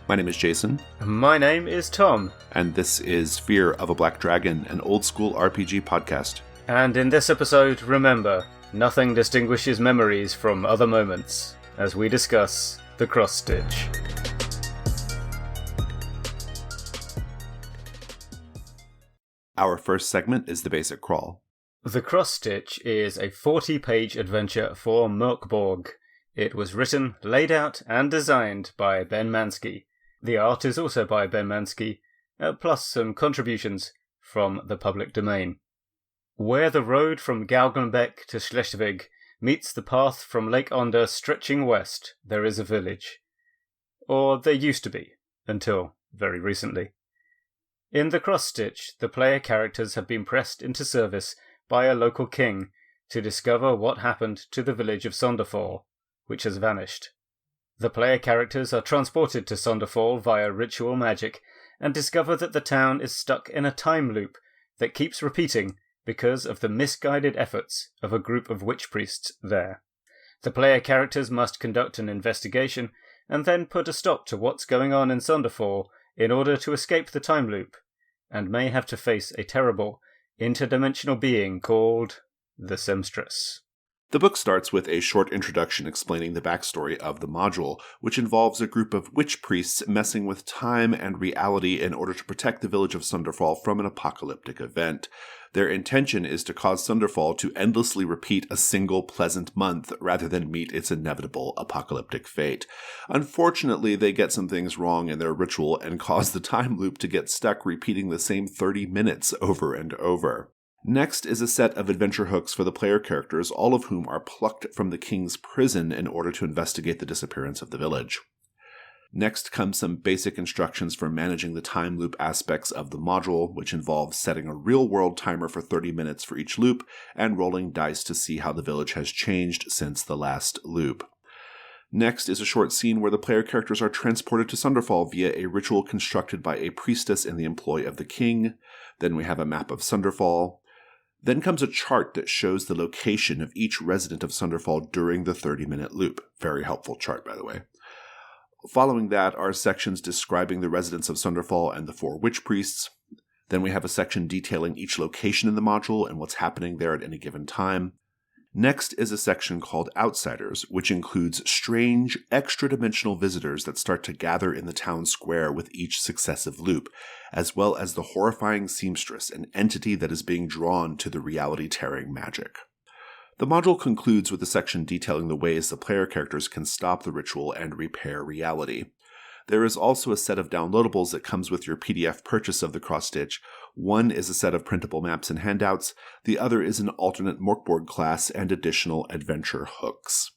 My name is Jason. My name is Tom. And this is Fear of a Black Dragon, an old school RPG podcast. And in this episode, remember, nothing distinguishes memories from other moments, as we discuss the cross-stitch. Our first segment is the basic crawl. The cross-stitch is a 40-page adventure for Mörk Borg. It was written, laid out, and designed by Ben Mansky. The art is also by Ben Mansky, plus some contributions from the public domain. Where the road from Galgenbeck to Schleswig meets the path from Lake Onder stretching west, there is a village. Or there used to be, until very recently. In the cross-stitch, the player characters have been pressed into service by a local king to discover what happened to the village of Sonderfall, which has vanished. The player characters are transported to Sonderfall via ritual magic and discover that the town is stuck in a time loop that keeps repeating because of the misguided efforts of a group of witch priests there. The player characters must conduct an investigation and then put a stop to what's going on in Sonderfall in order to escape the time loop, and may have to face a terrible, interdimensional being called the Seamstress. The book starts with a short introduction explaining the backstory of the module, which involves a group of witch priests messing with time and reality in order to protect the village of Sonderfall from an apocalyptic event. Their intention is to cause Sonderfall to endlessly repeat a single pleasant month rather than meet its inevitable apocalyptic fate. Unfortunately, they get some things wrong in their ritual and cause the time loop to get stuck repeating the same 30 minutes over and over. Next is a set of adventure hooks for the player characters, all of whom are plucked from the king's prison in order to investigate the disappearance of the village. Next comes some basic instructions for managing the time loop aspects of the module, which involves setting a real-world timer for 30 minutes for each loop and rolling dice to see how the village has changed since the last loop. Next is a short scene where the player characters are transported to Sonderfall via a ritual constructed by a priestess in the employ of the king. Then we have a map of Sonderfall. Then comes a chart that shows the location of each resident of Sonderfall during the 30-minute loop. Very helpful chart, by the way. Following that are sections describing the residents of Sonderfall and the 4 witch priests. Then we have a section detailing each location in the module and what's happening there at any given time. Next is a section called Outsiders, which includes strange, extra-dimensional visitors that start to gather in the town square with each successive loop, as well as the horrifying seamstress, an entity that is being drawn to the reality-tearing magic. The module concludes with a section detailing the ways the player characters can stop the ritual and repair reality. There is also a set of downloadables that comes with your PDF purchase of the cross-stitch. One is a set of printable maps and handouts. The other is an alternate Mörk Borg class and additional adventure hooks.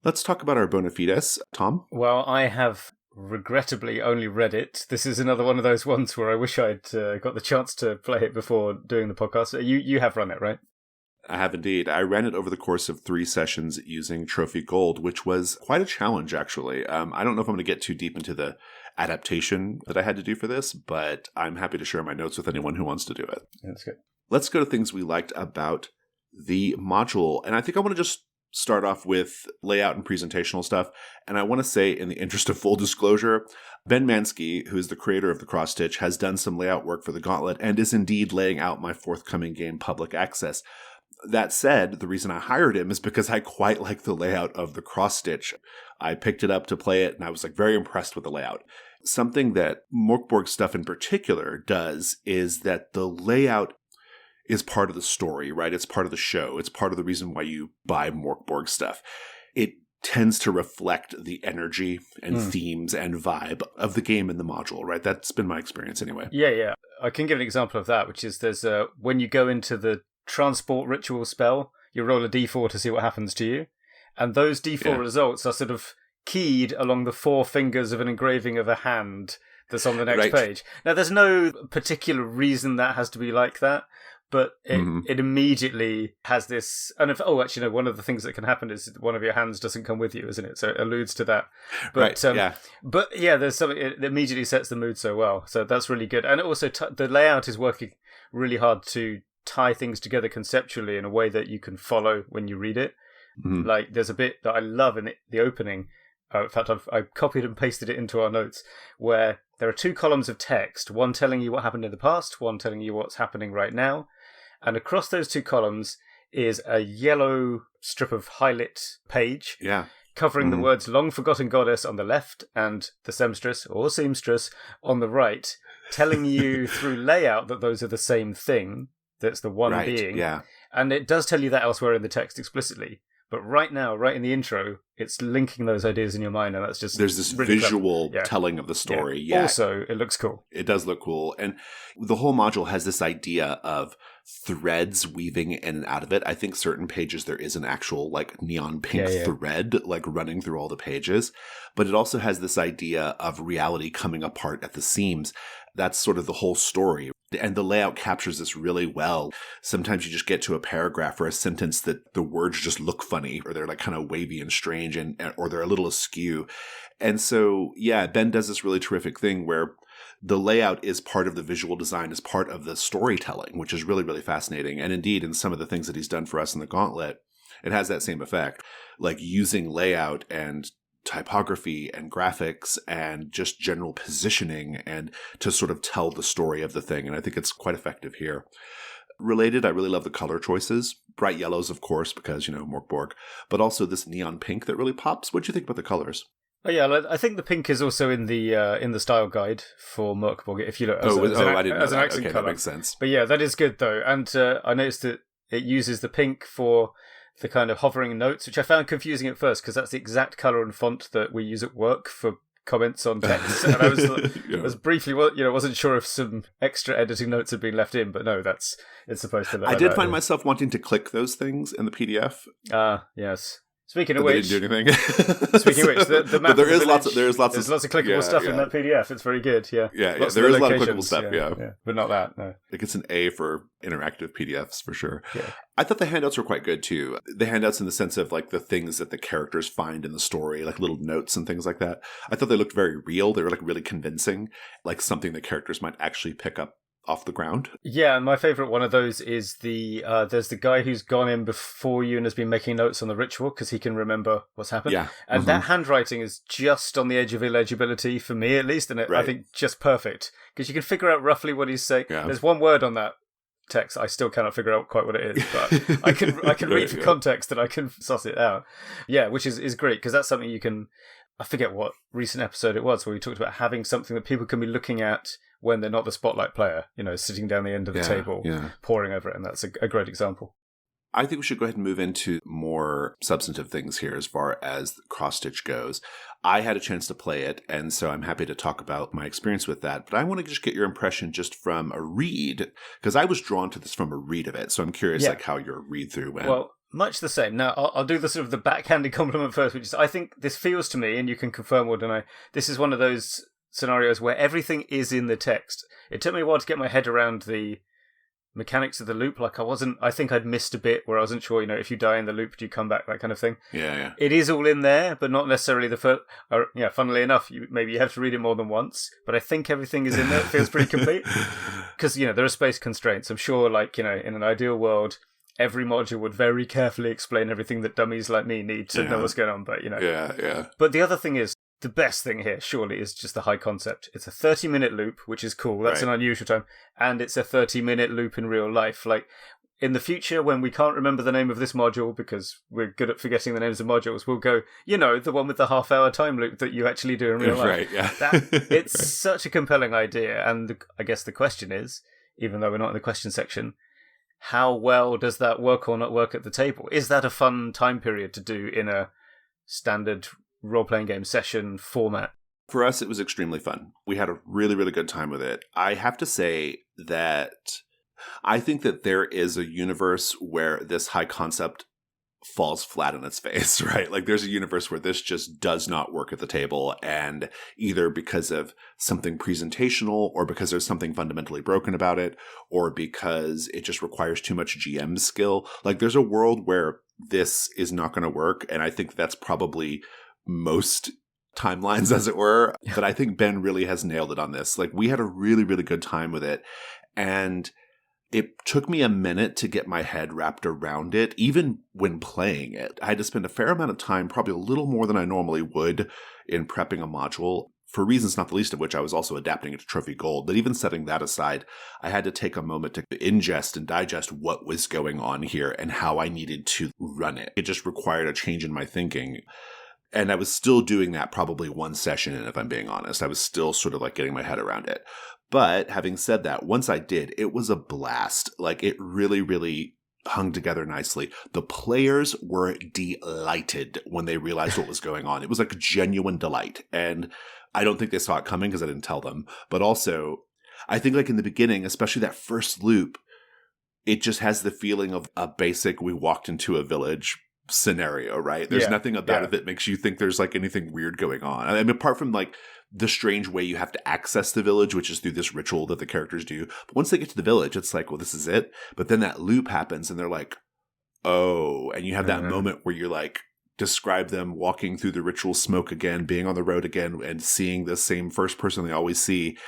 Let's talk about our bona fides. Tom? Well, I have regrettably only read it. This is another one of those ones where I wish I'd got the chance to play it before doing the podcast. You have run it, right? I have indeed. I ran it over the course of 3 sessions using Trophy Gold, which was quite a challenge, actually. I don't know if I'm going to get too deep into the adaptation that I had to do for this, but I'm happy to share my notes with anyone who wants to do it. That's good. Let's go to things we liked about the module. And I think I want to just start off with layout and presentational stuff. And I want to say, in the interest of full disclosure, Ben Mansky, who is the creator of the cross-stitch, has done some layout work for the Gauntlet and is indeed laying out my forthcoming game Public Access. That said, the reason I hired him is because I quite like the layout of the cross-stitch. I picked it up to play it, and I was very impressed with the layout. Something that Mörk Borg stuff in particular does is that the layout is part of the story, right? It's part of the show. It's part of the reason why you buy Mörk Borg stuff. It tends to reflect the energy and themes and vibe of the game in the module, right? That's been my experience anyway. Yeah. I can give an example of that, which is there's when you go into the transport ritual spell, you roll a d4 to see what happens to you, and those d4 results are sort of keyed along the 4 fingers of an engraving of a hand that's on the next page. Now, there's no particular reason that has to be like that, but it immediately has this... And one of the things that can happen is one of your hands doesn't come with you, isn't it? So it alludes to that. But, But there's something... It immediately sets the mood so well. So that's really good. And also, the layout is working really hard to tie things together conceptually in a way that you can follow when you read it. Like, there's a bit that I love in the opening in fact, I've copied and pasted it into our notes, where there are 2 columns of text, one telling you what happened in the past, one telling you what's happening right now. And across those 2 columns is a yellow strip of highlight page. Yeah. Covering the words long forgotten goddess on the left and the seamstress or seamstress on the right, telling you through layout that those are the same thing. That's the one being. Yeah. And it does tell you that elsewhere in the text explicitly. But right now, right in the intro, it's linking those ideas in your mind, and that's just there's this really visual telling of the story. Yeah. Also, it looks cool. It does look cool. And the whole module has this idea of threads weaving in and out of it. I think certain pages there is an actual like neon pink thread like running through all the pages. But it also has this idea of reality coming apart at the seams. That's sort of the whole story. And the layout captures this really well. Sometimes you just get to a paragraph or a sentence that the words just look funny, or they're like kind of wavy and strange, or they're a little askew. And so, yeah, Ben does this really terrific thing where the layout is part of the visual design, is part of the storytelling, which is really, really fascinating. And indeed, in some of the things that he's done for us in the Gauntlet, it has that same effect, like using layout and typography and graphics and just general positioning and to sort of tell the story of the thing. And I think it's quite effective here. Related, I really love the color choices. Bright yellows, of course, because, Mörk Borg, but also this neon pink that really pops. What do you think about the colors? Oh yeah, I think the pink is also in the style guide for Mörk Borg. If you look, I didn't know that. Accent okay, color. That makes sense. But yeah, that is good though, and I noticed that it uses the pink for the kind of hovering notes, which I found confusing at first because that's the exact color and font that we use at work for comments on text. And I was briefly, wasn't sure if some extra editing notes had been left in, but no, it's supposed to. I did find myself wanting to click those things in the PDF. Yes. Speaking of which, they didn't do anything. Speaking of which, the map there is lots of clickable stuff in that PDF. It's very good. Yeah, there is a lot of clickable stuff. Yeah, but not that. No, it gets an A for interactive PDFs for sure. Yeah. I thought the handouts were quite good too. The handouts in the sense of like the things that the characters find in the story, like little notes and things like that. I thought they looked very real. They were like really convincing, like something that characters might actually pick up off the ground. Yeah, and my favourite one of those is there's the guy who's gone in before you and has been making notes on the ritual because he can remember what's happened. Yeah. And that handwriting is just on the edge of illegibility, for me at least, and I think just perfect. Because you can figure out roughly what he's saying. Yeah. There's one word on that text I still cannot figure out quite what it is, but I can read for context and I can suss it out. Yeah, which is great, because that's something you can... I forget what recent episode it was where we talked about having something that people can be looking at when they're not the spotlight player, sitting down the end of the table, poring over it, and that's a great example. I think we should go ahead and move into more substantive things here as far as cross-stitch goes. I had a chance to play it, and so I'm happy to talk about my experience with that. But I want to just get your impression just from a read, because I was drawn to this from a read of it, so I'm curious how your read-through went. Well, much the same. Now, I'll do the sort of the backhanded compliment first, which is I think this feels to me, and you can confirm or deny, this is one of those scenarios where everything is in the text. It took me a while to get my head around the mechanics of the loop. Like I think I'd missed a bit where I wasn't sure, if you die in the loop, do you come back, that kind of thing. Yeah. It is all in there, but not necessarily the first. Funnily enough, maybe you have to read it more than once, but I think everything is in there. It feels pretty complete. Because, there are space constraints. I'm sure, in an ideal world, every module would very carefully explain everything that dummies like me need to know what's going on, but, Yeah. But the other thing is, the best thing here, surely, is just the high concept. It's a 30-minute loop, which is cool. That's an unusual time. And it's a 30-minute loop in real life. Like, in the future, when we can't remember the name of this module because we're good at forgetting the names of modules, we'll go, the one with the half-hour time loop that you actually do in real life. Right, yeah. It's such a compelling idea. And I guess the question is, even though we're not in the question section, how well does that work or not work at the table? Is that a fun time period to do in a standard role-playing game session format? For us, it was extremely fun. We had a really, really good time with it. I have to say that I think that there is a universe where this high concept falls flat on its face, right? Like there's a universe where this just does not work at the table, and either because of something presentational or because there's something fundamentally broken about it or because it just requires too much GM skill. Like there's a world where this is not going to work, and I think that's probably most timelines, as it were. But I think Ben really has nailed it on this. Like we had a really, really good time with it. And It took me a minute to get my head wrapped around it, even when playing it. I had to spend a fair amount of time, probably a little more than I normally would, in prepping a module, for reasons not the least of which I was also adapting it to Trophy Gold. But even setting that aside, I had to take a moment to ingest and digest what was going on here and how I needed to run it. It just required a change in my thinking. And I was still doing that probably one session in, if I'm being honest. I was still sort of like getting my head around it. But having said that, once I did, it was a blast. Like, it really, really hung together nicely. The players were delighted when they realized what was going on. It was like a genuine delight. And I don't think they saw it coming because I didn't tell them. But also, I think like in the beginning, especially that first loop, it just has the feeling of a basic, we walked into a village scenario, right? There's nothing about it that makes you think there's like anything weird going on. I mean, apart from like the strange way you have to access the village, which is through this ritual that the characters do. But once they get to the village, it's like, well, this is it. But then that loop happens and they're like, oh, and you have that moment where you're like, describe them walking through the ritual smoke again, being on the road again, and seeing the same first person they always see.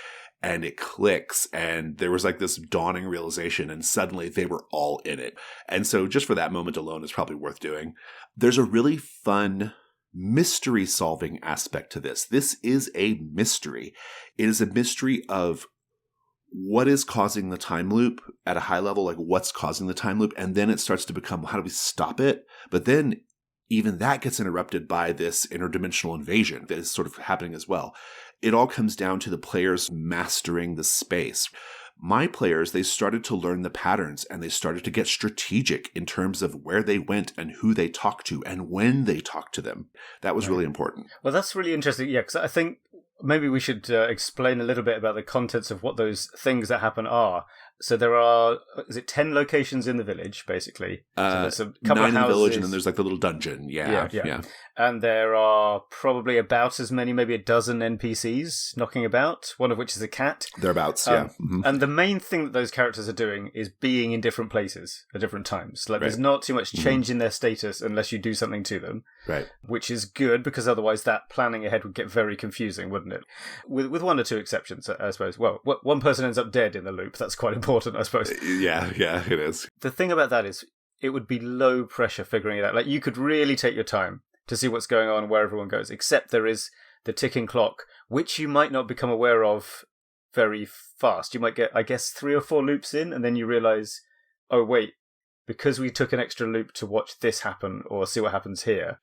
And it clicks, and there was like this dawning realization, and suddenly they were all in it. And so just for that moment alone, it's probably worth doing. There's a really fun mystery solving aspect to this. This is a mystery. It is a mystery of what is causing the time loop at a high level, like what's causing the time loop. And then it starts to become, how do we stop it? But then even that gets interrupted by this interdimensional invasion that is sort of happening as well. It all comes down to the players mastering the space. My players, they started to learn the patterns and they started to get strategic in terms of where they went and who they talked to and when they talked to them. That was really important. Well, that's really interesting. Yeah, because I think maybe we should explain a little bit about the contents of what those things that happen are. So there are, is it 10 locations in the village, basically? So there's a couple 9 of houses. In the village, and then there's like the little dungeon. Yeah. And there are probably about as many, maybe a dozen NPCs knocking about, one of which is a cat. Thereabouts, yeah. And the main thing that those characters are doing is being in different places at different times. Like, there's not too much change in their status unless you do something to them. Right. Which is good, because otherwise that planning ahead would get very confusing, wouldn't it? With one or two exceptions, I suppose. Well, one person ends up dead in the loop. That's quite important, I suppose. Yeah, it is. The thing about that is it would be low pressure figuring it out. Like, you could really take your time to see what's going on, where everyone goes, except there is the ticking clock, which you might not become aware of very fast. You might get, I guess, 3 or 4 loops in, and then you realize, oh, wait, because we took an extra loop to watch this happen or see what happens here,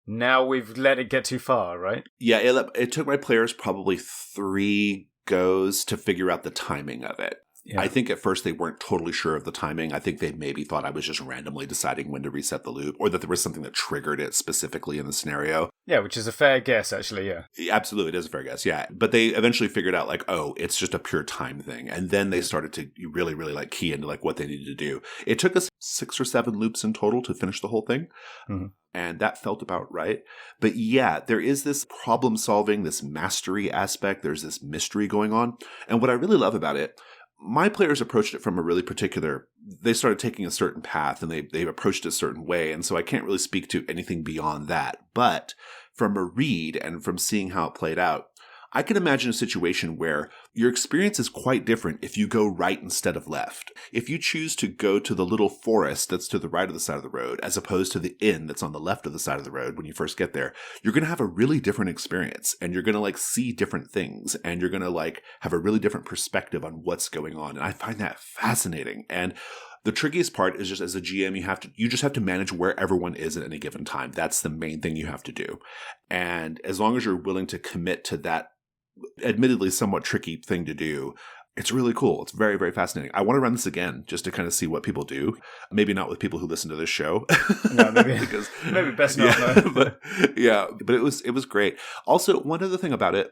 now we've let it get too far, right? Yeah, it took my players probably 3 goes to figure out the timing of it. Yeah. I think at first they weren't totally sure of the timing. I think they maybe thought I was just randomly deciding when to reset the loop, or that there was something that triggered it specifically in the scenario. Yeah, which is a fair guess, actually, yeah. Absolutely, it is a fair guess, yeah. But they eventually figured out, like, oh, it's just a pure time thing. And then they started to really, really, like, key into, like, what they needed to do. It took us 6 or 7 loops in total to finish the whole thing. Mm-hmm. And that felt about right. But yeah, there is this problem solving, this mastery aspect. There's this mystery going on. And what I really love about it, my players approached it from a really particular, they started taking a certain path and they approached it a certain way. And so I can't really speak to anything beyond that. But from a read and from seeing how it played out, I can imagine a situation where your experience is quite different if you go right instead of left. If you choose to go to the little forest that's to the right of the side of the road, as opposed to the inn that's on the left of the side of the road when you first get there, you're going to have a really different experience, and you're going to like see different things, and you're going to like have a really different perspective on what's going on. And I find that fascinating. And the trickiest part is just as a GM, you just have to manage where everyone is at any given time. That's the main thing you have to do. And as long as you're willing to commit to that admittedly somewhat tricky thing to do, it's really cool. It's very, very fascinating. I want to run this again just to kind of see what people do. Maybe not with people who listen to this show. No, maybe, because, maybe best not. Yeah, but it was great. Also, one other thing about it,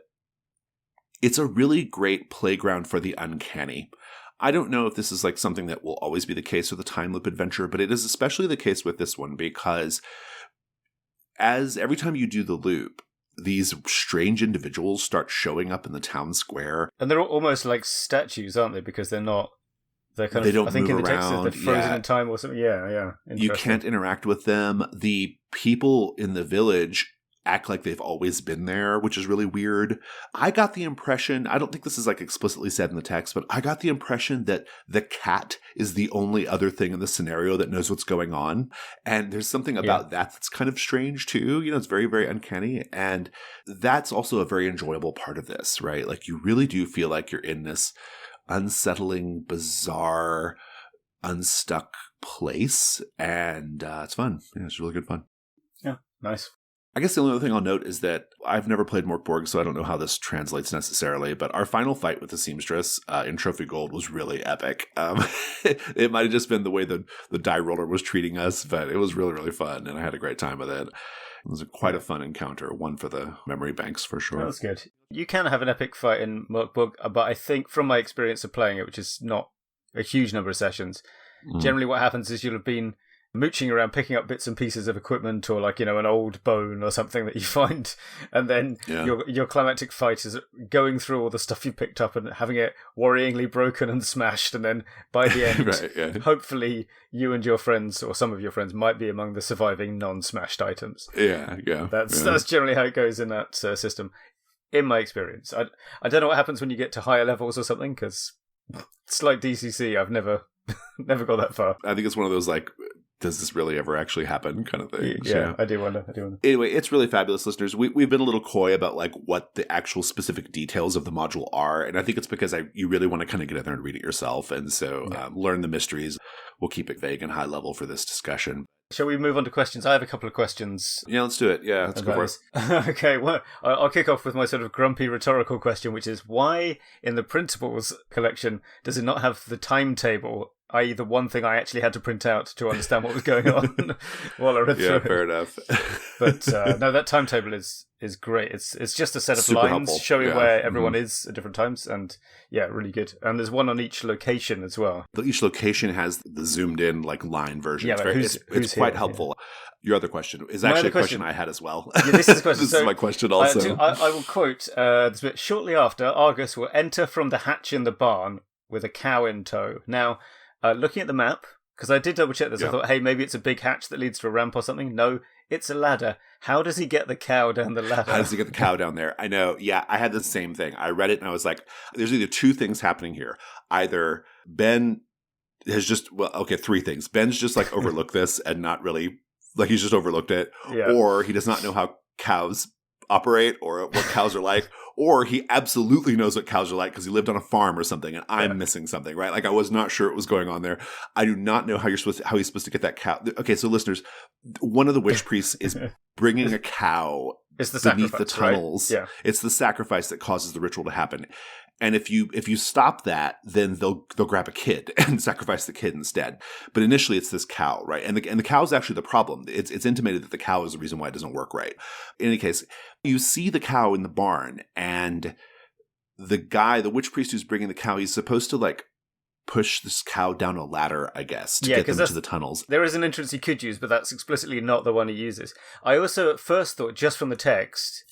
it's a really great playground for the uncanny. I don't know if this is like something that will always be the case with a time loop adventure, but it is especially the case with this one because as every time you do the loop, these strange individuals start showing up in the town square. And they're almost like statues, aren't they? Because they're not, they're kind they of, don't I think move in the text around. They're frozen in time or something. Yeah. You can't interact with them. The people in the village act like they've always been there, which is really weird. I got the impression, I don't think this is like explicitly said in the text, but I got the impression that the cat is the only other thing in the scenario that knows what's going on. And there's something about that that's kind of strange too. You know, it's very, very uncanny. And that's also a very enjoyable part of this, right? Like you really do feel like you're in this unsettling, bizarre, unstuck place. And it's fun. Yeah, it's really good fun. Yeah, nice. I guess the only other thing I'll note is that I've never played Mörk Borg, so I don't know how this translates necessarily, but our final fight with the Seamstress in Trophy Gold was really epic. It might have just been the way the die roller was treating us, but it was really, really fun, and I had a great time with it. It was quite a fun encounter, one for the memory banks for sure. That was good. You can have an epic fight in Mörk Borg, but I think from my experience of playing it, which is not a huge number of sessions, generally what happens is you'll have been mooching around picking up bits and pieces of equipment or like, you know, an old bone or something that you find, and then your climactic fight is going through all the stuff you picked up and having it worryingly broken and smashed, and then by the end hopefully you and your friends or some of your friends might be among the surviving non-smashed items. That's generally how it goes in that system in my experience. I don't know what happens when you get to higher levels or something, because it's like DCC. I've never got that far. I think it's one of those like, does this really ever actually happen kind of thing? Yeah, I do wonder. Anyway, it's really fabulous, listeners. We've been a little coy about like what the actual specific details of the module are, and I think it's because you really want to kind of get in there and read it yourself, and so learn the mysteries. We'll keep it vague and high level for this discussion. Shall we move on to questions? I have a couple of questions. Yeah, let's do it. Yeah, let's go for it. Okay, well, I'll kick off with my sort of grumpy rhetorical question, which is why in the Principles collection does it not have the timetable, i.e. the one thing I actually had to print out to understand what was going on while I read through it? Yeah, fair enough. But no, that timetable is great. It's just a set of super lines helpful. showing where everyone is at different times, and yeah, really good. And there's one on each location as well. Each location has the zoomed in like line version. Yeah, it's quite helpful. Yeah. Your other question is actually a question I had as well. Yeah, this is a question. This is my question also. I will quote this bit. Shortly after, Argus will enter from the hatch in the barn with a cow in tow. Now, looking at the map, because I did double check this, I thought, hey, maybe it's a big hatch that leads to a ramp or something. No, it's a ladder. How does he get the cow down the ladder? How does he get the cow down there? I know. Yeah, I had the same thing. I read it and I was like, there's either two things happening here. Either Ben has just, three things. Ben's just like overlooked this and not really, like he's just overlooked it. Yeah. Or he does not know how cows operate or what cows are like. Or he absolutely knows what cows are like because he lived on a farm or something, and I'm missing something, right? Like I was not sure what was going on there. I do not know how he's supposed to get that cow. Okay, so listeners, one of the witch priests is bringing a cow beneath the tunnels. Right? Yeah. It's the sacrifice that causes the ritual to happen. And if you stop that, then they'll grab a kid and sacrifice the kid instead. But initially, it's this cow, right? And the cow is actually the problem. It's intimated that the cow is the reason why it doesn't work right. In any case, you see the cow in the barn, and the witch priest who's bringing the cow, he's supposed to like push this cow down a ladder, I guess, to get them to the tunnels. There is an entrance he could use, but that's explicitly not the one he uses. I also at first thought, just from the text,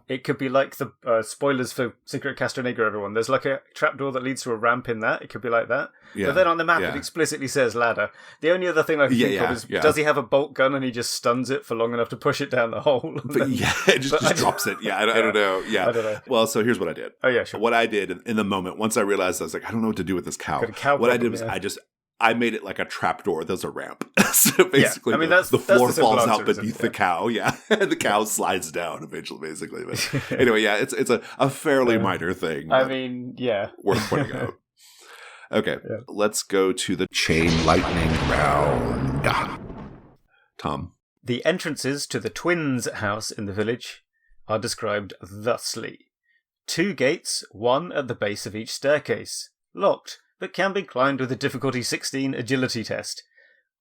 it could be like the spoilers for Secret Castanigra, everyone. There's like a trapdoor that leads to a ramp in that. It could be like that. Yeah. But then on the map, it explicitly says ladder. The only other thing I can think of is, does he have a bolt gun and he just stuns it for long enough to push it down the hole? But it just drops it. Yeah, I don't know. Yeah. I don't know. Well, so here's what I did. Oh, yeah, sure. What I did in the moment, once I realized, I was like, I don't know what to do with this cow. What I did was I made it like a trapdoor. There's a ramp. So basically, the floor falls out beneath the cow. Yeah. And the cow slides down eventually, basically. But anyway, it's a fairly minor thing. I mean, worth pointing out. Okay, let's go to the chain lightning round. Tom. The entrances to the twins' house in the village are described thusly. 2 gates, one at the base of each staircase. Locked, but can be climbed with a difficulty 16 agility test.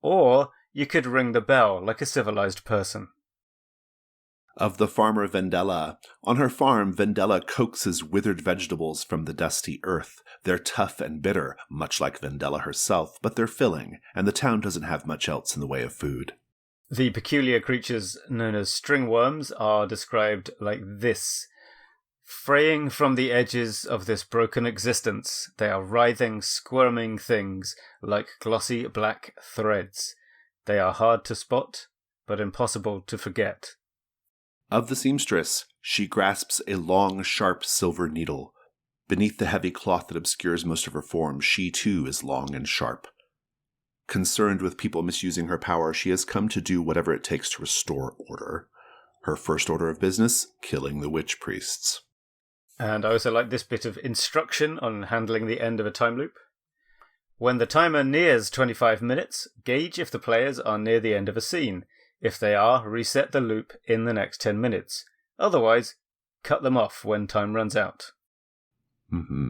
Or you could ring the bell like a civilized person. Of the farmer Vendela. On her farm, Vendela coaxes withered vegetables from the dusty earth. They're tough and bitter, much like Vendela herself, but they're filling, and the town doesn't have much else in the way of food. The peculiar creatures known as stringworms are described like this. Fraying from the edges of this broken existence, they are writhing, squirming things like glossy black threads. They are hard to spot, but impossible to forget. Of the seamstress, she grasps a long, sharp silver needle. Beneath the heavy cloth that obscures most of her form, she too is long and sharp. Concerned with people misusing her power, she has come to do whatever it takes to restore order. Her first order of business, killing the witch priests. And I also like this bit of instruction on handling the end of a time loop. When the timer nears 25 minutes, gauge if the players are near the end of a scene. If they are, reset the loop in the next 10 minutes. Otherwise, cut them off when time runs out. Mm-hmm.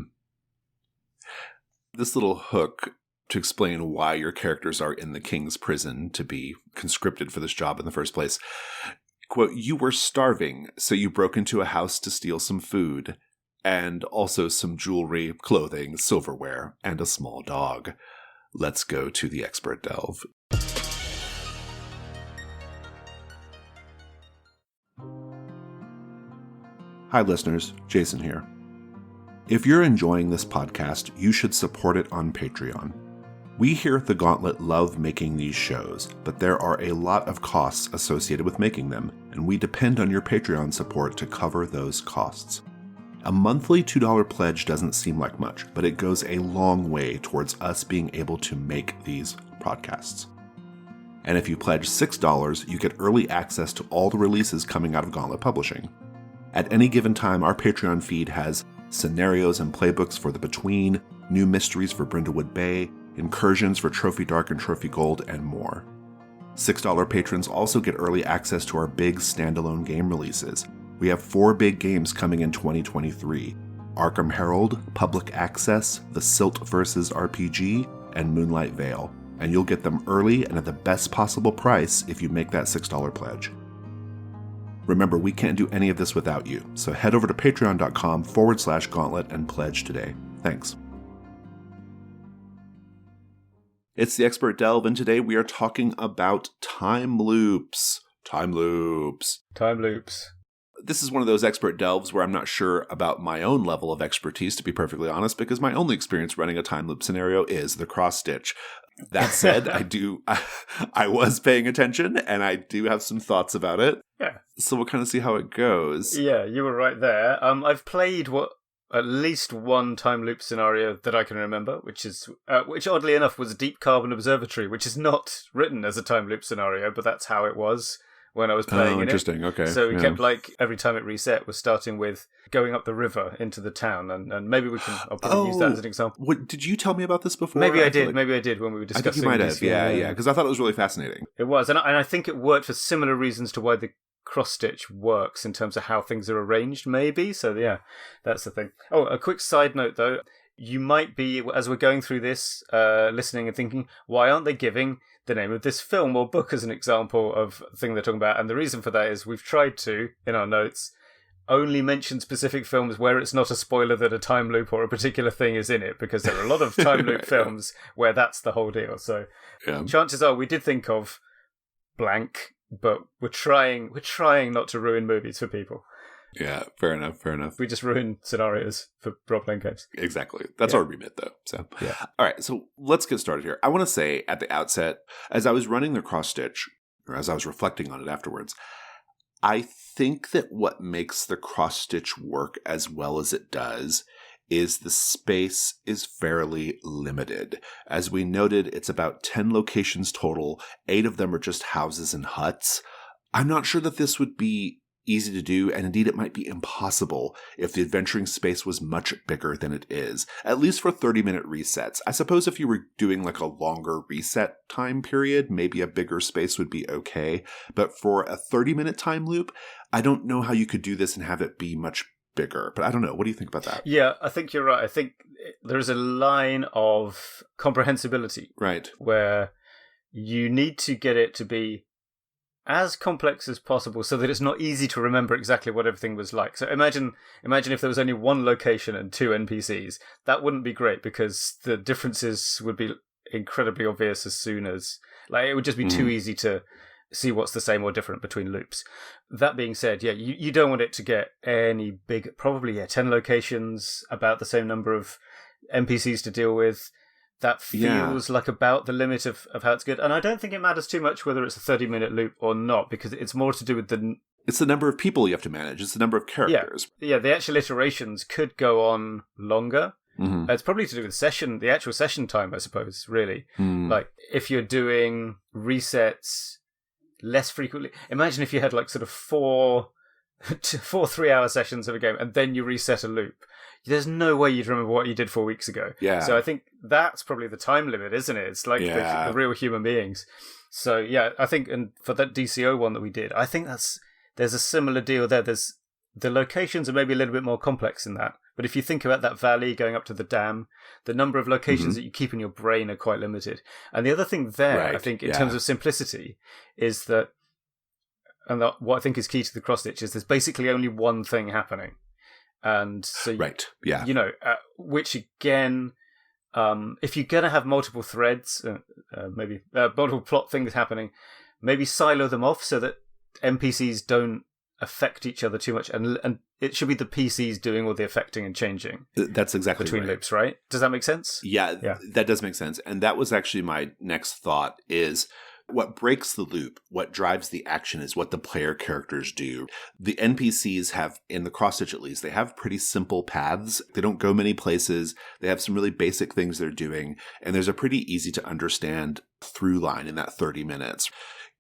This little hook to explain why your characters are in the king's prison to be conscripted for this job in the first place. Quote, you were starving, so you broke into a house to steal some food, and also some jewelry, clothing, silverware, and a small dog. Let's go to the expert delve. Hi listeners, Jason here. If you're enjoying this podcast, you should support it on Patreon. We here at The Gauntlet love making these shows, but there are a lot of costs associated with making them, and we depend on your Patreon support to cover those costs. A monthly $2 pledge doesn't seem like much, but it goes a long way towards us being able to make these podcasts. And if you pledge $6, you get early access to all the releases coming out of Gauntlet Publishing. At any given time, our Patreon feed has scenarios and playbooks for The Between, new mysteries for Brindlewood Bay, incursions for Trophy Dark and Trophy Gold, and more. $6 patrons also get early access to our big standalone game releases. We have 4 big games coming in 2023. Arkham Herald, Public Access, The Silt vs. RPG, and Moonlight Vale. And you'll get them early and at the best possible price if you make that $6 pledge. Remember, we can't do any of this without you, so head over to patreon.com/gauntlet and pledge today. Thanks. It's the Expert Delve, and today we are talking about time loops. Time loops. Time loops. This is one of those expert delves where I'm not sure about my own level of expertise, to be perfectly honest, because my only experience running a time loop scenario is the cross stitch. That said, I was paying attention, and I do have some thoughts about it. Yeah. So we'll kind of see how it goes. Yeah, you were right there. I've played at least one time loop scenario that I can remember, which oddly enough was Deep Carbon Observatory, which is not written as a time loop scenario, but that's how it was when I was playing it. Interesting. Okay. So we kept, every time it reset was starting with going up the river into the town, and maybe I'll probably use that as an example. What, did you tell me about this before? Maybe I did when we were discussing. I think you might have, yeah, because I thought it was really fascinating. It was, and I think it worked for similar reasons to why the cross-stitch works in terms of how things are arranged, maybe. So yeah, that's the thing. Oh, a quick side note though. You might be, as we're going through this, listening and thinking, why aren't they giving the name of this film or book as an example of the thing they're talking about? And the reason for that is we've tried to, in our notes, only mention specific films where it's not a spoiler that a time loop or a particular thing is in it, because there are a lot of time loop films where that's the whole deal. So chances are we did think of blank, but we're trying not to ruin movies for people. Yeah, fair enough. We just ruin scenarios for role-playing games. Exactly. That's our remit, though. So, All right, so let's get started here. I want to say at the outset, as I was running the cross-stitch, or as I was reflecting on it afterwards, I think that what makes the cross-stitch work as well as it does is the space is fairly limited. As we noted, it's about 10 locations total. 8 of them are just houses and huts. I'm not sure that this would be easy to do, and indeed it might be impossible if the adventuring space was much bigger than it is, at least for 30-minute resets. I suppose if you were doing a longer reset time period, maybe a bigger space would be okay, but for a 30-minute time loop, I don't know how you could do this and have it be much bigger, but I don't know. What do you think about that? Yeah, I think you're right. I think there's a line of comprehensibility, right, where you need to get it to be as complex as possible so that it's not easy to remember exactly what everything was like. So imagine if there was only one location and 2 NPCs. That wouldn't be great because the differences would be incredibly obvious as soon as... it would just be too easy to see what's the same or different between loops. That being said, you don't want it to get any big... Probably, 10 locations, about the same number of NPCs to deal with. That feels like about the limit of how it's good. And I don't think it matters too much whether it's a 30-minute loop or not, because it's more to do with the It's the number of people you have to manage. It's the number of characters. Yeah, the actual iterations could go on longer. Mm-hmm. It's probably to do with the actual session time, I suppose, really. Like, if you're doing resets less frequently. Imagine if you had like sort of 4 3-hour sessions of a game and then you reset a loop. There's no way you'd remember what you did 4 weeks ago. Yeah. So I think that's probably the time limit, isn't it? It's like the real human beings. So yeah, I think, and for that DCO one that we did, I think there's a similar deal there. There's the locations are maybe a little bit more complex in that. But if you think about that valley going up to the dam, the number of locations that you keep in your brain are quite limited. And the other thing there, I think, in terms of simplicity, is that, and what I think is key to the cross-stitch is there's basically only one thing happening. And so, you know, which again, if you're going to have multiple threads, maybe multiple plot things happening, maybe silo them off so that NPCs don't affect each other too much, and it should be the PCs doing all the affecting and changing. That's exactly between loops, right? Does that make sense? Yeah, that does make sense. And that was actually my next thought is what breaks the loop, what drives the action is what the player characters do. The NPCs have, in the cross-stitch at least, they have pretty simple paths. They don't go many places. They have some really basic things they're doing. And there's a pretty easy to understand through line in that 30 minutes.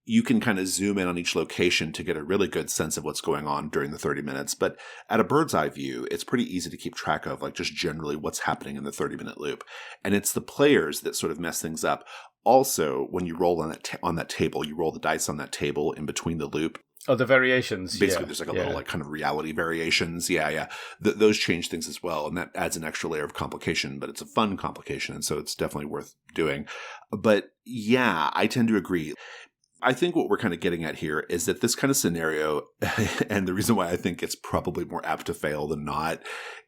You can kind of zoom in on each location to get a really good sense of what's going on during the 30 minutes. But at a bird's eye view, it's pretty easy to keep track of, like, just generally what's happening in the 30-minute loop. And it's the players that sort of mess things up. Also, when you roll on that table, you roll the dice on that table in between the loop. Oh, the variations. Basically, there's like a little like kind of reality variations. Yeah. Those change things as well. And that adds an extra layer of complication, but it's a fun complication. And so it's definitely worth doing. But yeah, I tend to agree. I think what we're kind of getting at here is that this kind of scenario, and the reason why I think it's probably more apt to fail than not,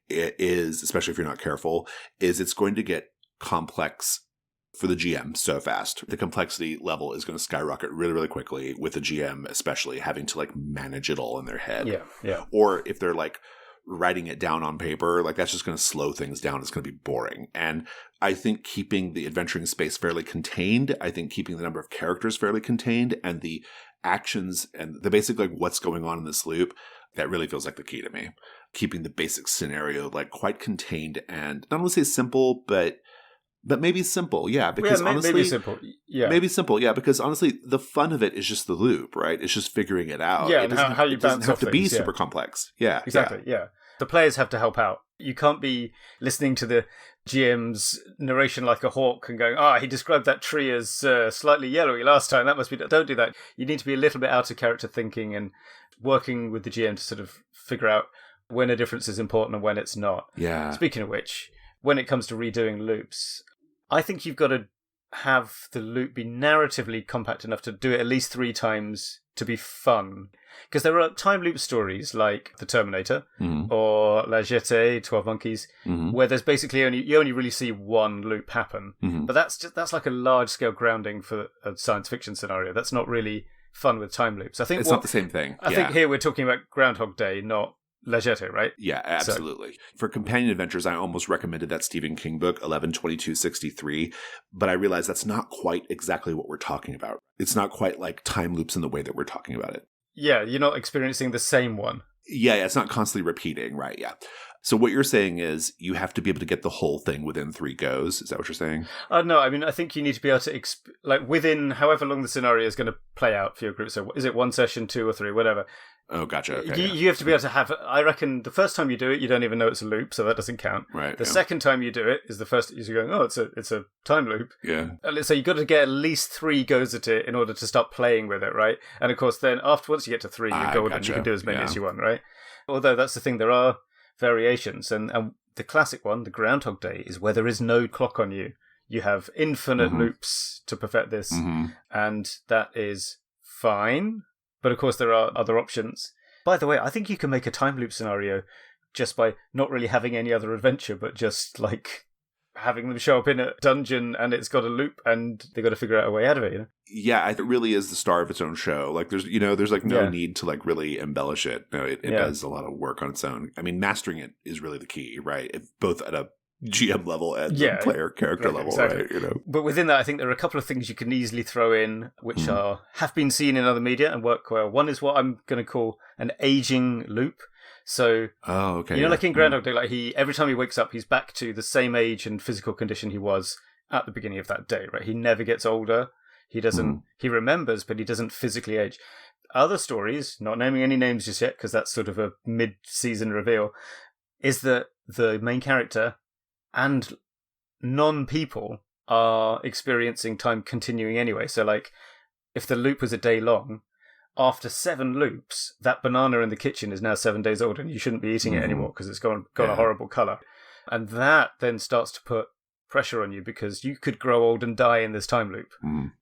is, especially if you're not careful, is it's going to get complex for the GM so fast. The complexity level is going to skyrocket really, really quickly with the GM, especially having to like manage it all in their head. Yeah. Or if they're like writing it down on paper, like that's just going to slow things down. It's going to be boring. And I think keeping the adventuring space fairly contained, I think keeping the number of characters fairly contained, and the actions and the basic like what's going on in this loop, that really feels like the key to me. Keeping the basic scenario like quite contained and not only say simple, but maybe simple, because honestly, maybe simple, maybe simple, because honestly, the fun of it is just the loop, right? It's just figuring it out. And how you bounce off things. It doesn't have to be super complex. Exactly. The players have to help out. You can't be listening to the GM's narration like a hawk and going, he described that tree as slightly yellowy last time. That must be. Don't do that. You need to be a little bit out of character thinking and working with the GM to sort of figure out when a difference is important and when it's not. Yeah. Speaking of which, when it comes to redoing loops, I think you've got to have the loop be narratively compact enough to do it at least 3 times to be fun. Because there are time loop stories like The Terminator or La Jetée, 12 Monkeys, where there's basically you only really see one loop happen. But that's like a large scale grounding for a science fiction scenario. That's not really fun with time loops. I think it's not the same thing. I think here we're talking about Groundhog Day, not La Jetée, right? Yeah, absolutely. So, for companion adventures, I almost recommended that Stephen King book, 11/22/63, but I realized that's not quite exactly what we're talking about. It's not quite like time loops in the way that we're talking about it. Yeah, you're not experiencing the same one. Yeah, it's not constantly repeating, right? Yeah. So what you're saying is you have to be able to get the whole thing within 3 goes. Is that what you're saying? No, I mean, I think you need to be able to, within however long the scenario is going to play out for your group. So is it 1 session, 2 or 3, whatever. Oh, gotcha. Okay, you have to be able to have, I reckon the first time you do it, you don't even know it's a loop, so that doesn't count. Right. The second time you do it is the first, you're going, it's a time loop. Yeah. So you've got to get at least 3 goes at it in order to start playing with it, right? And of course, then once you get to 3, you're golden. You can do as many as you want, right? Although that's the thing, there are variations, and the classic one, the Groundhog Day, is where there is no clock on you. You have infinite loops to perfect this, and that is fine. But of course, there are other options. By the way, I think you can make a time loop scenario just by not really having any other adventure, but just like having them show up in a dungeon and it's got a loop and they've got to figure out a way out of it, you know? Yeah, it really is the star of its own show. Like there's like no need to like really embellish it. No, it does a lot of work on its own. I mean, mastering it is really the key, right? Both at a GM level and the player character level, exactly. right? You know. But within that, I think there are a couple of things you can easily throw in, which have been seen in other media and work well. One is what I'm going to call an aging loop. So, like in Groundhog Day, like every time he wakes up, he's back to the same age and physical condition he was at the beginning of that day, right? He never gets older. He doesn't. He remembers, but he doesn't physically age. Other stories, not naming any names just yet, because that's sort of a mid-season reveal, is that the main character and non-people are experiencing time continuing anyway. So, like, if the loop was a day long, after 7 loops, that banana in the kitchen is now 7 days old, and you shouldn't be eating it anymore because it's got a horrible colour. And that then starts to put pressure on you because you could grow old and die in this time loop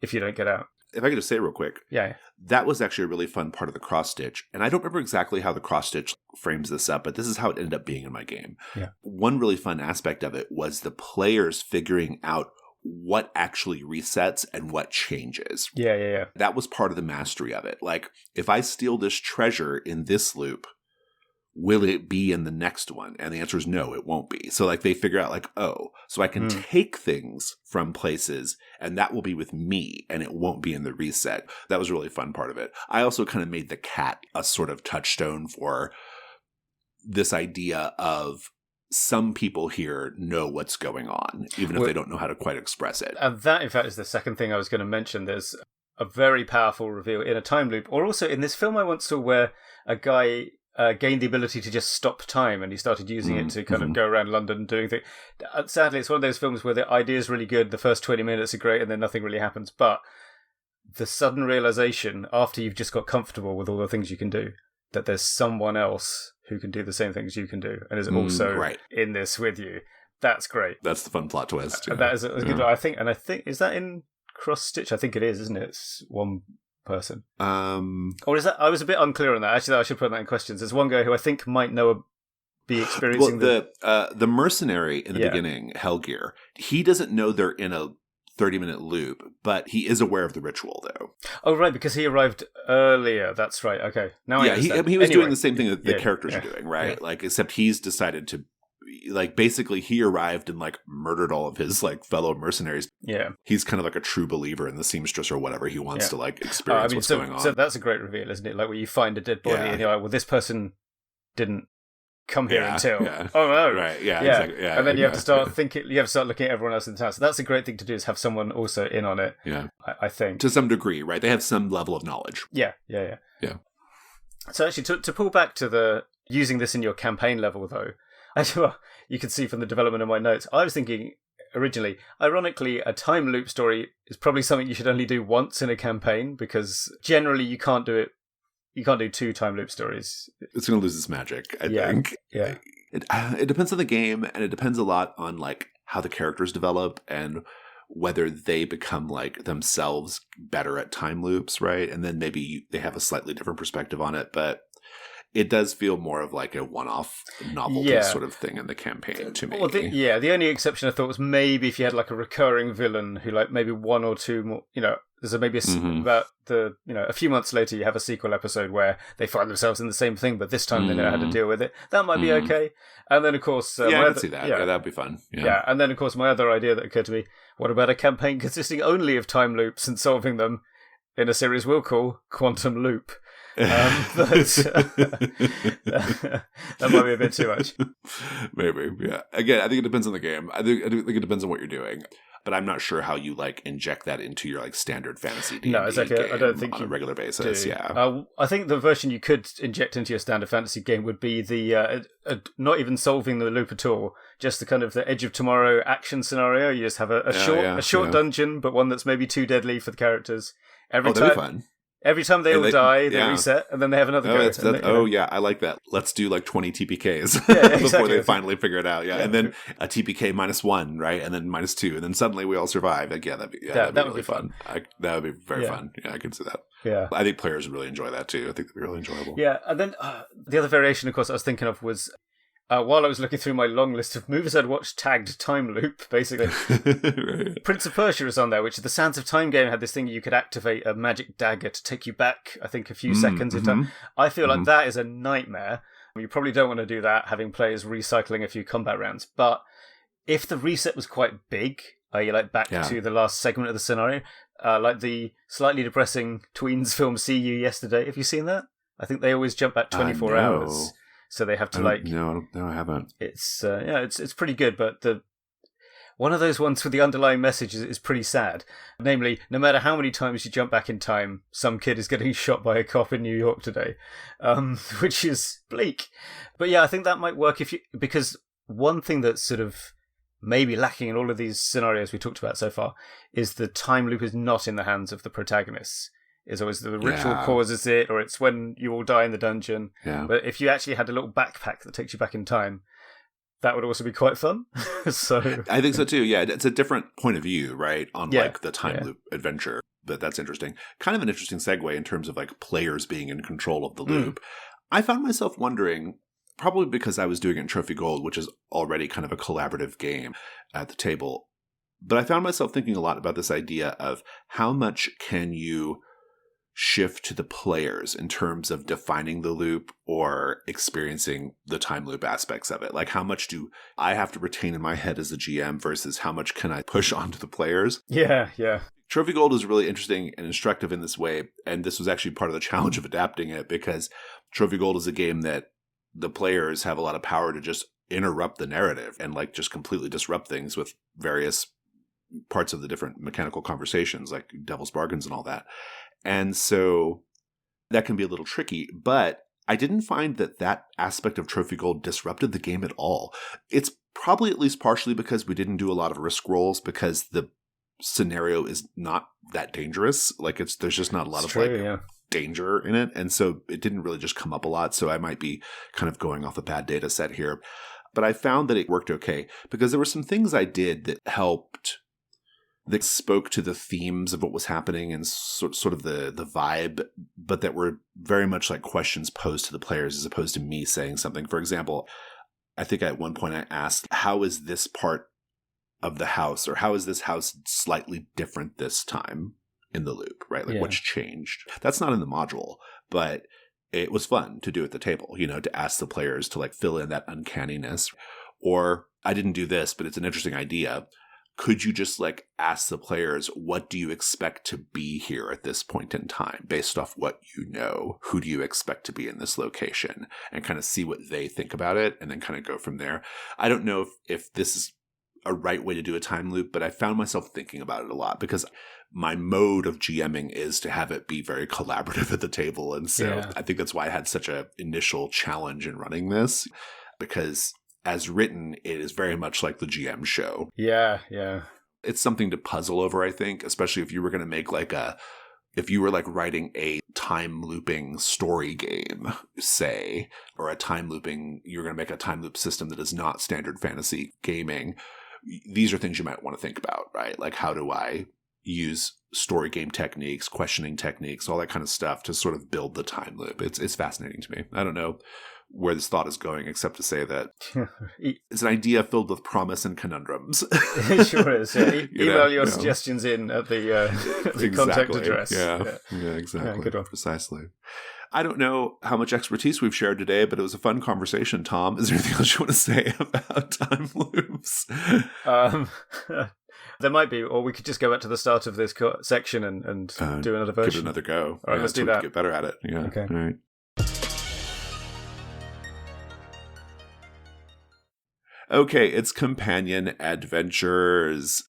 if you don't get out. If I could just say real quick, that was actually a really fun part of the cross-stitch. And I don't remember exactly how the cross-stitch frames this up, but this is how it ended up being in my game. Yeah. One really fun aspect of it was the players figuring out what actually resets and what changes. Yeah. That was part of the mastery of it. Like, if I steal this treasure in this loop, will it be in the next one? And the answer is no, it won't be. So, like, they figure out, like, so I can take things from places and that will be with me and it won't be in the reset. That was a really fun part of it. I also kind of made the cat a sort of touchstone for this idea of some people here know what's going on, even if they don't know how to quite express it. And that, in fact, is the second thing I was going to mention. There's a very powerful reveal in a time loop, or also in this film I once saw where a guy gained the ability to just stop time, and he started using it to kind of go around London doing things. Sadly, it's one of those films where the idea is really good, the first 20 minutes are great, and then nothing really happens. But the sudden realization, after you've just got comfortable with all the things you can do, that there's someone else who can do the same things you can do and is also in this with you. That's great. That's the fun plot twist. Yeah. That is a good one. I think, is that in Cross Stitch? I think it is, isn't it? It's one person. Or is that? I was a bit unclear on that. Actually, I should put that in questions. There's one guy who I think might be experiencing the mercenary in the beginning, Helgear. He doesn't know they're in a 30-minute loop, but he is aware of the ritual, though. Oh, right, because he arrived earlier. That's right. Okay. Now I understand. He was doing the same thing that the characters are doing, right? Yeah. Like, except he's decided to, like, basically he arrived and, like, murdered all of his, like, fellow mercenaries. Yeah. He's kind of like a true believer in the seamstress or whatever. He wants to, like, experience what's going on. So that's a great reveal, isn't it? Like, where you find a dead body and you're like, well, this person didn't come here until oh no, right? Exactly. And then you have to start thinking. You have to start looking at everyone else in the town. So that's a great thing to do, is have someone also in on it. Yeah, I think to some degree, right? They have some level of knowledge. Yeah. So actually, to pull back to the using this in your campaign level, though, you can see from the development of my notes, I was thinking originally, ironically, a time loop story is probably something you should only do once in a campaign, because generally you can't do it. You can't do 2 time loop stories. It's going to lose its magic, I think. Yeah. It depends on the game, and it depends a lot on, like, how the characters develop and whether they become, like, themselves better at time loops, right? And then maybe they have a slightly different perspective on it, but it does feel more of like a one-off novelty sort of thing in the campaign to me. Well, the only exception I thought was maybe if you had like a recurring villain who, like, maybe 1 or 2 more, there's maybe about a few months later you have a sequel episode where they find themselves in the same thing, but this time they know how to deal with it. That might be okay. And then, of course, I can see that. Yeah, that'd be fun. Yeah, and then, of course, my other idea that occurred to me: what about a campaign consisting only of time loops and solving them in a series we'll call Quantum Loop? But that might be a bit too much. Maybe, yeah. Again, I think it depends on the game. I think it depends on what you're doing. But I'm not sure how you, like, inject that into your, like, standard fantasy D&D No, exactly. game I don't think on a regular basis. Yeah, I think the version you could inject into your standard fantasy game would be the not even solving the loop at all, just the kind of the Edge of Tomorrow action scenario. You just have a short dungeon, but one that's maybe too deadly for the characters. That'd be fun. Every time they all die, they reset, and then they have another go. Yeah, I like that. Let's do like 20 TPKs exactly. before they finally figure it out. Yeah, and then a TPK -1, right? And then -2, and then suddenly we all survive. Like, that'd be really fun. That would be very fun. Yeah, I can see that. Yeah, I think players would really enjoy that too. I think it'd be really enjoyable. Yeah, and then the other variation, of course, I was thinking of was while I was looking through my long list of movies I'd watched tagged Time Loop, basically. Right. Prince of Persia is on there, which the Sands of Time game had this thing you could activate a magic dagger to take you back, I think, a few seconds in time. I feel like that is a nightmare. You probably don't want to do that, having players recycling a few combat rounds, but if the reset was quite big, you like back to the last segment of the scenario, like the slightly depressing tweens film See You Yesterday. Have you seen that? I think they always jump back 24 hours, so they have to No, I haven't. It's it's pretty good, but one of those ones with the underlying message is pretty sad. Namely, no matter how many times you jump back in time, some kid is getting shot by a cop in New York today, which is bleak. But yeah, I think that might work because one thing that's sort of maybe lacking in all of these scenarios we talked about so far is the time loop is not in the hands of the protagonists. It's always the ritual causes it, or it's when you all die in the dungeon. Yeah. But if you actually had a little backpack that takes you back in time, that would also be quite fun. So I think so too. Yeah, it's a different point of view, right, on like the time loop adventure. But that's interesting. Kind of an interesting segue in terms of like players being in control of the loop. I found myself wondering, probably because I was doing it in Trophy Gold, which is already kind of a collaborative game at the table. But I found myself thinking a lot about this idea of how much can you shift to the players in terms of defining the loop or experiencing the time loop aspects of it. Like, how much do I have to retain in my head as a GM versus how much can I push onto the players? Yeah. Trophy Gold is really interesting and instructive in this way, and this was actually part of the challenge of adapting it, because Trophy Gold is a game that the players have a lot of power to just interrupt the narrative and like just completely disrupt things with various parts of the different mechanical conversations, like Devil's Bargains and all that. And so that can be a little tricky, but I didn't find that aspect of Trophy Gold disrupted the game at all. It's probably at least partially because we didn't do a lot of risk rolls, because the scenario is not that dangerous. Like there's just not a lot of danger in it. And so it didn't really just come up a lot. So I might be kind of going off a bad data set here, but I found that it worked okay because there were some things I did that helped, that spoke to the themes of what was happening and sort of the vibe, but that were very much like questions posed to the players as opposed to me saying something. For example, I think at one point I asked, how is this part of the house, or how is this house slightly different this time in the loop, right? Like what's changed? That's not in the module, but it was fun to do at the table, to ask the players to like fill in that uncanniness. Or I didn't do this, but it's an interesting idea. Could you just like ask the players, what do you expect to be here at this point in time based off what you know? Who do you expect to be in this location? And kind of see what they think about it and then kind of go from there. I don't know if this is a right way to do a time loop, but I found myself thinking about it a lot because my mode of GMing is to have it be very collaborative at the table. And so I think that's why I had such an initial challenge in running this, because as written, it is very much like the GM show. Yeah. It's something to puzzle over, I think, especially if you were going to make if you were like writing a time looping story game, say, or you're going to make a time loop system that is not standard fantasy gaming. These are things you might want to think about, right? Like, how do I use story game techniques, questioning techniques, all that kind of stuff to sort of build the time loop? It's fascinating to me. I don't know where this thought is going, except to say that it's an idea filled with promise and conundrums. It sure is. Yeah. Email your suggestions in at the contact address. Yeah, exactly. Yeah, good one. Precisely. I don't know how much expertise we've shared today, but it was a fun conversation, Tom. Is there anything else you want to say about time loops? There might be, or we could just go back to the start of this section and do another version. Give it another go. All right, let's do that. Get better at it. Yeah. Okay. All right. Okay, it's companion adventures.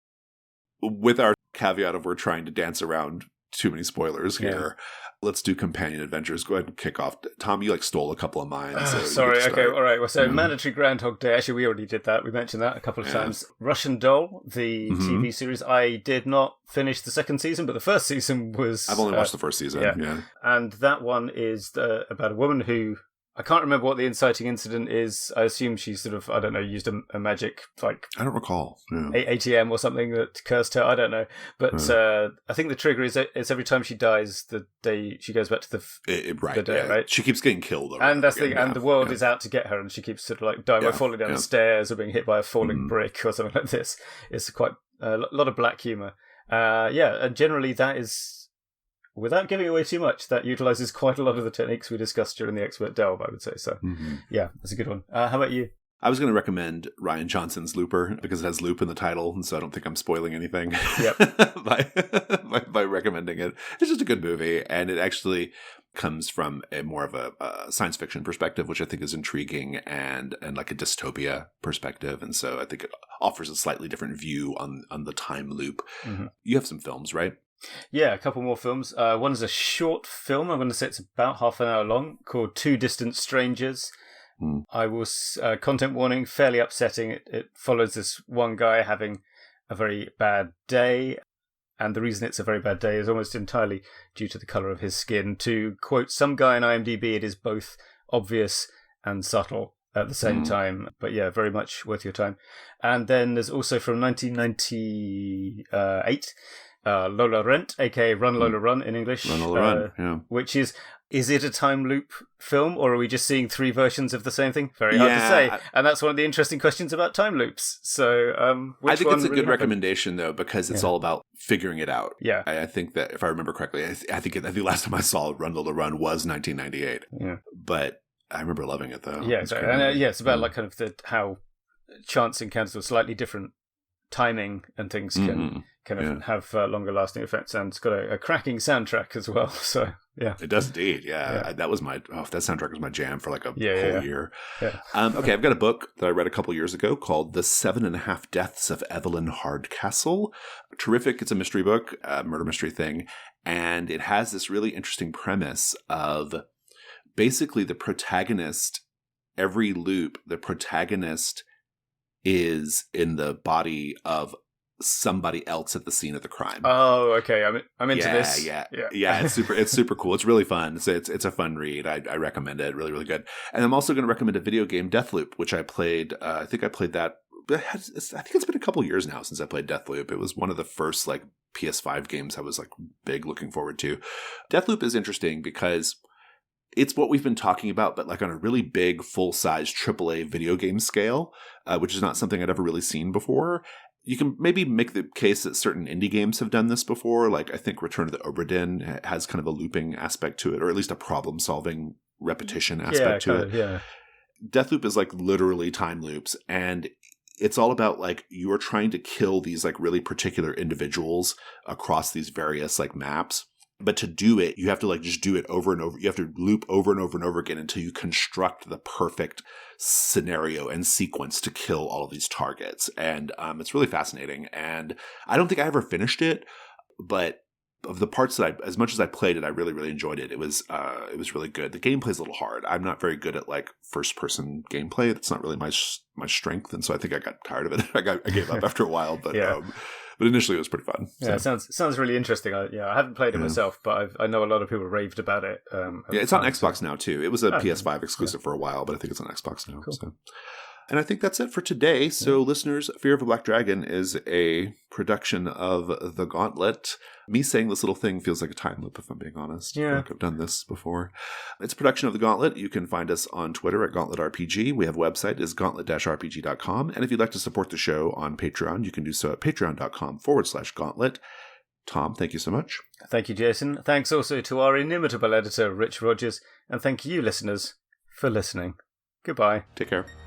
With our caveat of we're trying to dance around too many spoilers here. Let's do companion adventures. Go ahead and kick off. Tom, you stole a couple of mine. So sorry, okay, all right. Well, so Mandatory Groundhog Day. Actually, we already did that. We mentioned that a couple of times. Russian Doll, the TV series. I did not finish the second season, but the first season was... I've only watched the first season, yeah. And that one is about a woman who... I can't remember what the inciting incident is. I assume she sort of, I don't know, used a magic, like... I don't recall. Yeah. ATM or something that cursed her. I don't know. But I think the trigger is it's every time she dies, the day she goes back to the day, right? She keeps getting killed. And that's and the world is out to get her, and she keeps sort of like dying by falling down the stairs or being hit by a falling brick or something like this. It's quite a lot of black humour. And generally that is... Without giving away too much, that utilizes quite a lot of the techniques we discussed during the Expert Delve, I would say. So, yeah, that's a good one. How about you? I was going to recommend Rian Johnson's Looper because it has loop in the title, and so I don't think I'm spoiling anything by recommending it. It's just a good movie, and it actually comes from a more of a science fiction perspective, which I think is intriguing, and like a dystopia perspective, and so I think it offers a slightly different view on the time loop. Mm-hmm. You have some films, right? Yeah, a couple more films. One is a short film. I'm going to say it's about half an hour long, called Two Distant Strangers. I was content warning, fairly upsetting. It follows this one guy having a very bad day, and the reason it's a very bad day is almost entirely due to the colour of his skin. To quote some guy on IMDb, it is both obvious and subtle at the same time. But yeah, very much worth your time. And then there's also from 1998, Lola Rent, aka Run Lola Run in English. Run Lola Run, yeah. Which is it a time loop film, or are we just seeing three versions of the same thing? Very hard to say. And that's one of the interesting questions about time loops. So, I think it's a good recommendation, though, because it's all about figuring it out. Yeah. I think that, if I remember correctly, I think the last time I saw Run Lola Run was 1998. Yeah. But I remember loving it, though. Yeah, exactly. And it's about like kind of how chance encounters with slightly different timing and things can have longer lasting effects, and it's got a cracking soundtrack as well. So yeah, it does indeed. That was that soundtrack was my jam for like a whole year. Yeah. Okay, I've got a book that I read a couple years ago called The 7.5 Deaths of Evelyn Hardcastle. Terrific. It's a mystery book, murder mystery thing, and it has this really interesting premise of basically the protagonist. Every loop, the protagonist is in the body of somebody else at the scene of the crime. Oh, okay. I'm into this. Yeah. It's super cool. It's really fun. It's a fun read. I recommend it. Really, really good. And I'm also going to recommend a video game, Deathloop, which I played. I think I played that. I think it's been a couple years now since I played Deathloop. It was one of the first like PS5 games I was like big looking forward to. Deathloop is interesting because it's what we've been talking about, but like on a really big, full-size AAA video game scale, which is not something I'd ever really seen before. You can maybe make the case that certain indie games have done this before. Like I think Return to the Obra Dinn has kind of a looping aspect to it, or at least a problem-solving repetition aspect to it. Yeah. Deathloop is like literally time loops, and it's all about like you are trying to kill these like really particular individuals across these various like maps. But to do it, you have to like just do it over and over. You have to loop over and over and over again until you construct the perfect scenario and sequence to kill all of these targets. And it's really fascinating. And I don't think I ever finished it, but of the parts that as much as I played it, I really, really enjoyed it. It was really good. The gameplay's a little hard. I'm not very good at like first person gameplay. That's not really my strength. And so I think I got tired of it. I gave up after a while, but but initially it was pretty fun. Yeah, so. It sounds really interesting. I haven't played it myself, but I know a lot of people raved about it. It's on Xbox now too. It was a PS5 exclusive for a while, but I think it's on Xbox now. Cool. So. And I think that's it for today. So listeners, Fear of a Black Dragon is a production of The Gauntlet. Me saying this little thing feels like a time loop, if I'm being honest. Yeah. Like I've done this before. It's a production of The Gauntlet. You can find us on Twitter at GauntletRPG. We have a website is gauntlet-rpg.com. And if you'd like to support the show on Patreon, you can do so at patreon.com/gauntlet. Tom, thank you so much. Thank you, Jason. Thanks also to our inimitable editor, Rich Rogers. And thank you, listeners, for listening. Goodbye. Take care.